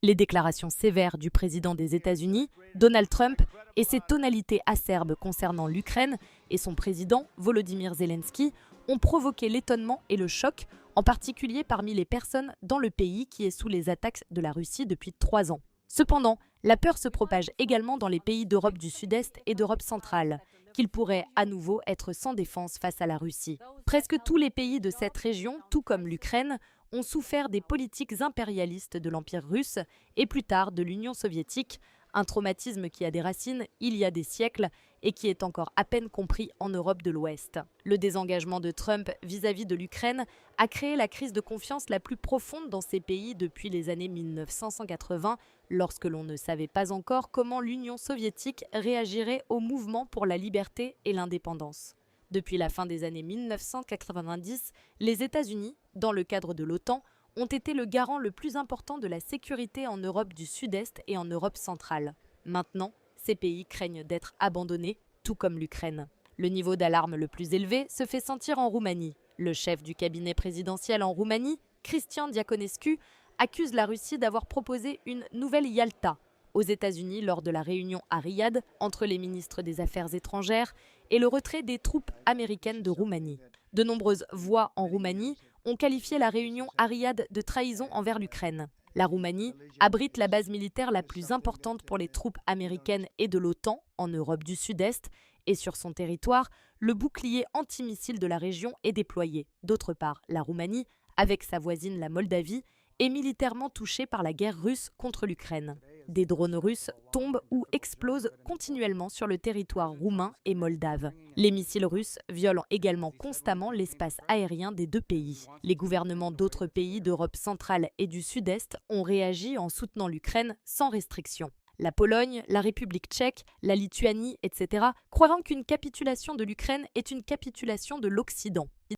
Les déclarations sévères du président des États-Unis, Donald Trump, et ses tonalités acerbes concernant l'Ukraine et son président, Volodymyr Zelensky, ont provoqué l'étonnement et le choc, en particulier parmi les personnes dans le pays qui est sous les attaques de la Russie depuis 3 ans. Cependant, la peur se propage également dans les pays d'Europe du Sud-Est et d'Europe centrale, qu'ils pourraient à nouveau être sans défense face à la Russie. Presque tous les pays de cette région, tout comme l'Ukraine, ont souffert des politiques impérialistes de l'Empire russe et plus tard de l'Union soviétique, un traumatisme qui a des racines il y a des siècles et qui est encore à peine compris en Europe de l'Ouest. Le désengagement de Trump vis-à-vis de l'Ukraine a créé la crise de confiance la plus profonde dans ces pays depuis les années 1980, lorsque l'on ne savait pas encore comment l'Union soviétique réagirait au mouvement pour la liberté et l'indépendance. Depuis la fin des années 1990, les États-Unis, dans le cadre de l'OTAN, ont été le garant le plus important de la sécurité en Europe du Sud-Est et en Europe centrale. Maintenant, ces pays craignent d'être abandonnés, tout comme l'Ukraine. Le niveau d'alarme le plus élevé se fait sentir en Roumanie. Le chef du cabinet présidentiel en Roumanie, Cristian Diaconescu, accuse la Russie d'avoir proposé une nouvelle Yalta aux États-Unis lors de la réunion à Riyad entre les ministres des Affaires étrangères et le retrait des troupes américaines de Roumanie. De nombreuses voix en Roumanie ont qualifié la réunion à Riyad de trahison envers l'Ukraine. La Roumanie abrite la base militaire la plus importante pour les troupes américaines et de l'OTAN en Europe du Sud-Est et sur son territoire, le bouclier antimissile de la région est déployé. D'autre part, la Roumanie, avec sa voisine la Moldavie, est militairement touchée par la guerre russe contre l'Ukraine. Des drones russes tombent ou explosent continuellement sur le territoire roumain et moldave. Les missiles russes violent également constamment l'espace aérien des deux pays. Les gouvernements d'autres pays d'Europe centrale et du Sud-Est ont réagi en soutenant l'Ukraine sans restriction. La Pologne, la République tchèque, la Lituanie, etc. croiront qu'une capitulation de l'Ukraine est une capitulation de l'Occident.